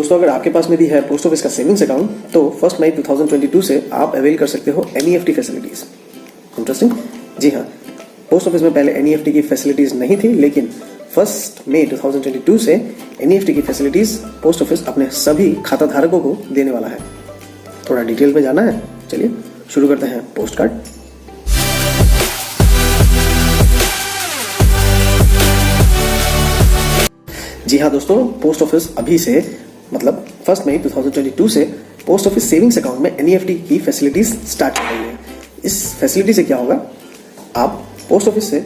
दोस्तों, अगर आपके पास में भी है पोस्ट ऑफिस का सेविंग्स अकाउंट तो 1 मई 2022 से आप अवेल कर सकते हो NEFT फैसिलिटीज। इंटरेस्टिंग। जी हाँ, पोस्ट ऑफिस में पहले NEFT की फैसिलिटीज नहीं थी, लेकिन 1 मई 2022 से NEFT की फैसिलिटीज पोस्ट ऑफिस अपने सभी खाता धारकों को देने वाला है। थोड़ा डिटेल में जाना है, चलिए शुरू करते हैं पोस्ट कार्ड। जी हाँ दोस्तों, पोस्ट ऑफिस अभी से मतलब 1 मई 2022 से पोस्ट ऑफिस सेविंग्स अकाउंट में NEFT की फैसिलिटीज स्टार्ट हो रही है। इस फैसिलिटी से क्या होगा, आप पोस्ट ऑफिस से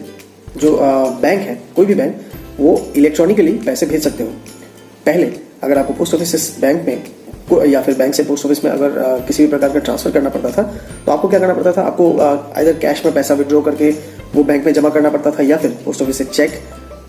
जो बैंक है, कोई भी बैंक, वो इलेक्ट्रॉनिकली पैसे भेज सकते हो। पहले अगर आपको पोस्ट ऑफिस से बैंक में या फिर बैंक से पोस्ट ऑफिस में अगर किसी भी प्रकार का ट्रांसफर करना पड़ता था तो आपको क्या करना पड़ता था, आपको इधर कैश में पैसा विड्रॉ करके वो बैंक में जमा करना पड़ता था, या फिर पोस्ट ऑफिस से चेक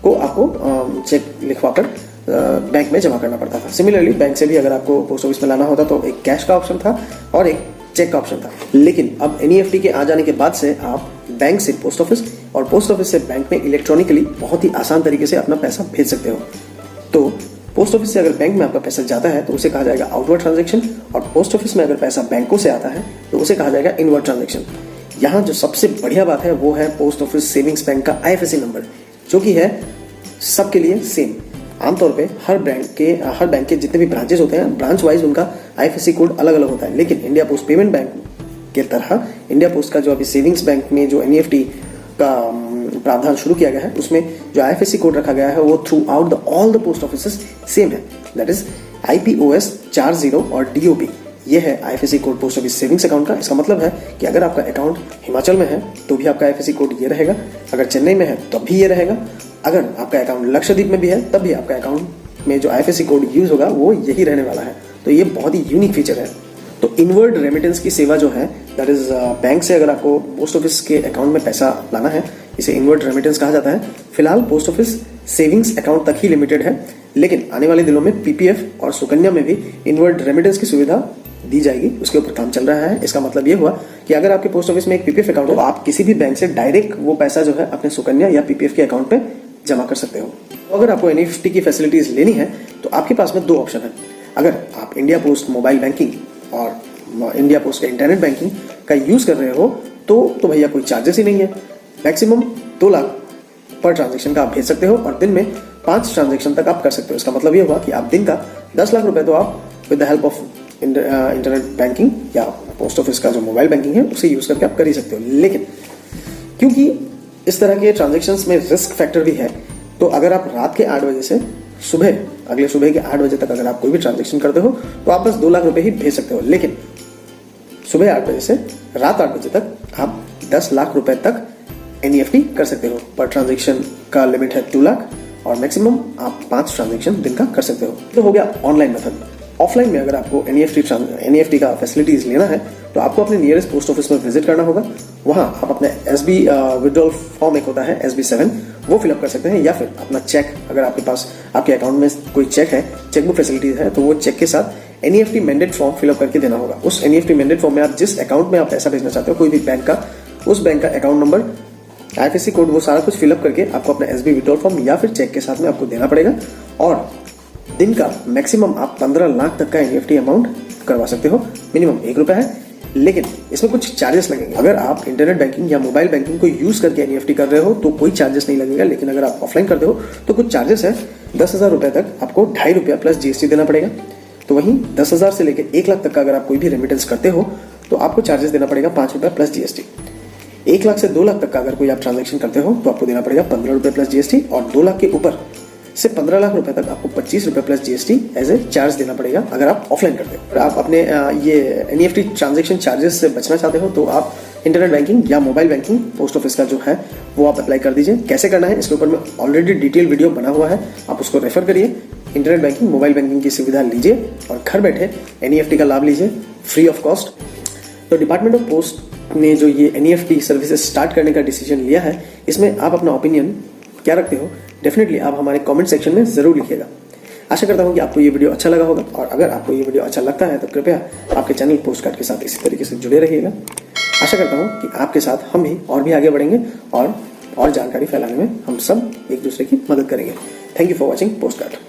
को आपको चेक लिखवाकर बैंक में जमा करना पड़ता था। सिमिलरली बैंक से भी अगर आपको पोस्ट ऑफिस में लाना होता तो एक कैश का ऑप्शन था और एक चेक का ऑप्शन था। लेकिन अब NEFT के आ जाने के बाद से आप बैंक से पोस्ट ऑफिस और पोस्ट ऑफिस से बैंक में इलेक्ट्रॉनिकली बहुत ही आसान तरीके से अपना पैसा भेज सकते हो। तो पोस्ट ऑफिस से अगर बैंक में आपका पैसा जाता है तो उसे कहा जाएगा आउटवर्ड ट्रांजेक्शन, और पोस्ट ऑफिस में अगर पैसा बैंकों से आता है तो उसे कहा जाएगा इनवर्ड ट्रांजेक्शन। यहाँ जो सबसे बढ़िया बात है वो है पोस्ट ऑफिस सेविंग्स बैंक का IFSC नंबर, जो कि है सबके लिए सेम। आमतौर पे हर बैंक के जितने भी ब्रांचेस होते हैं, ब्रांच वाइज उनका IFSC कोड अलग अलग होता है। लेकिन इंडिया पोस्ट पेमेंट बैंक के तरह इंडिया पोस्ट का जो अभी सेविंग्स बैंक में जो NEFT का प्रावधान शुरू किया गया है, उसमें जो IFSC कोड रखा गया है वो through out all the post office same है। दैट इज IPOS 40 और DOP। ये है IFSC code post office savings account का। इसका मतलब है कि अगर आपका अकाउंट हिमाचल में है तो भी आपका IFSC कोड ये रहेगा, अगर चेन्नई में है तब भी ये रहेगा, अगर आपका अकाउंट लक्षद्वीप में भी है तब भी आपका अकाउंट में जो IFSC कोड यूज होगा वो यही रहने वाला है। तो ये बहुत ही यूनिक फीचर है। तो इनवर्ड रेमिटेंस की सेवा जो है, दैट इज बैंक से अगर आपको पोस्ट ऑफिस के अकाउंट में पैसा लाना है, इसे इनवर्ड रेमिटेंस कहा जाता है। फिलहाल पोस्ट ऑफिस सेविंग्स अकाउंट तक ही लिमिटेड है, लेकिन आने वाले दिनों में PPF और सुकन्या में भी इनवर्ड रेमिटेंस की सुविधा दी जाएगी। उसके ऊपर काम चल रहा है। इसका मतलब ये हुआ कि अगर आपके पोस्ट ऑफिस में एक PPF अकाउंट हो तो आप किसी भी बैंक से डायरेक्ट वो पैसा जो है अपने सुकन्या या PPF के अकाउंट पे जमा कर सकते हो। तो अगर आपको NEFT की फैसिलिटीज लेनी है तो आपके पास में 2 ऑप्शन है। अगर आप इंडिया पोस्ट मोबाइल बैंकिंग और इंडिया पोस्ट का इंटरनेट बैंकिंग का यूज कर रहे हो तो भैया कोई चार्जेस ही नहीं है। मैक्सिमम 2 लाख पर ट्रांजेक्शन का आप भेज सकते हो और दिन में 5 ट्रांजेक्शन तक आप कर सकते हो। इसका मतलब ये हुआ कि आप दिन का 10 लाख रुपए तो आप with the help of internet banking या पोस्ट ऑफिस का जो मोबाइल बैंकिंग है उसे यूज करके आप कर ही सकते हो। लेकिन क्योंकि इस तरह के ट्रांजेक्शन्स में रिस्क फैक्टर भी है, तो अगर आप रात के 8 बजे से अगले सुबह के 8 बजे तक अगर आप कोई भी ट्रांजेक्शन करते हो तो आप बस 2 लाख रुपए ही भेज सकते हो। लेकिन सुबह 8 बजे से रात 8 बजे तक आप 10 लाख रुपए तक NEFT कर सकते हो। पर ट्रांजेक्शन का लिमिट है 2 लाख और मैक्सिमम आप 5 ट्रांजेक्शन दिन का कर सकते हो। तो हो गया ऑनलाइन मेथड। ऑफलाइन में अगर आपको NEFT का फैसिलिटीज लेना है तो आपको अपने नियरेस्ट पोस्ट ऑफिस में विजिट करना होगा। वहां आप अपने SB विड्रॉल फॉर्म एक होता है SB7, वो फिलअप कर सकते हैं, या फिर अपना चेक, अगर आपके पास आपके अकाउंट में कोई चेक है, चेकबुक फैसिलिटीज है, तो वो चेक के साथ NEFT मैंडेट फॉर्म फिलअप करके देना होगा। उस NEFT मैंडेट फॉर्म में आप जिस अकाउंट में आप पैसा भेजना चाहते हो, कोई भी बैंक का, उस बैंक का अकाउंट नंबर, IFSC कोड, वो सारा कुछ फिलअप करके आपको अपना SB विड्रॉल फॉर्म या फिर चेक के साथ में आपको देना पड़ेगा। और दिन का मैक्सिमम आप 15 लाख तक का NEFT अमाउंट करवा सकते हो। मिनिमम ₹1 है, लेकिन इसमें कुछ चार्जेस लगेंगे। अगर आप इंटरनेट बैंकिंग या मोबाइल बैंकिंग को यूज करके NEFT कर रहे हो तो कोई चार्जेस नहीं लगेगा, लेकिन अगर आप ऑफलाइन करते हो तो कुछ चार्जेस है। 10,000 रुपए तक आपको ₹2.5 प्लस GST देना पड़ेगा। तो वहीं 10,000 से लेकर 1 लाख तक का अगर आप कोई भी रेमिटेंस करते हो तो आपको चार्जेस देना पड़ेगा ₹5 प्लस GST। 1 लाख से 2 लाख तक का अगर कोई आप ट्रांजेक्शन करते हो तो आपको देना पड़ेगा ₹15 प्लस GST, और 2 लाख के ऊपर से 15 लाख रुपए तक आपको ₹25 plus GST as a charge देना पड़ेगा अगर आप ऑफलाइन करते हो। अगर आप अपने ये NEFT ट्रांजेक्शन चार्जेस से बचना चाहते हो तो आप इंटरनेट बैंकिंग या मोबाइल बैंकिंग पोस्ट ऑफिस का जो है वो आप अप्लाई कर दीजिए। कैसे करना है इसके ऊपर में ऑलरेडी डिटेल वीडियो बना हुआ है, आप उसको रेफर करिए। इंटरनेट बैंकिंग, मोबाइल बैंकिंग की सुविधा लीजिए और घर बैठे NEFT का लाभ लीजिए फ्री ऑफ कॉस्ट। तो डिपार्टमेंट ऑफ पोस्ट ने जो ये NEFT सर्विसेज स्टार्ट करने का डिसीजन लिया है, इसमें आप अपना ओपिनियन क्या रखते हो, डेफिनेटली आप हमारे कमेंट सेक्शन में जरूर लिखिएगा। आशा करता हूं कि आपको ये वीडियो अच्छा लगा होगा, और अगर आपको ये वीडियो अच्छा लगता है तो कृपया आपके चैनल पोस्ट कार्ड के साथ इसी तरीके से जुड़े रहिएगा। आशा करता हूं कि आपके साथ हम भी आगे बढ़ेंगे और जानकारी फैलाने में हम सब एक दूसरे की मदद करेंगे। Thank you for watching post card.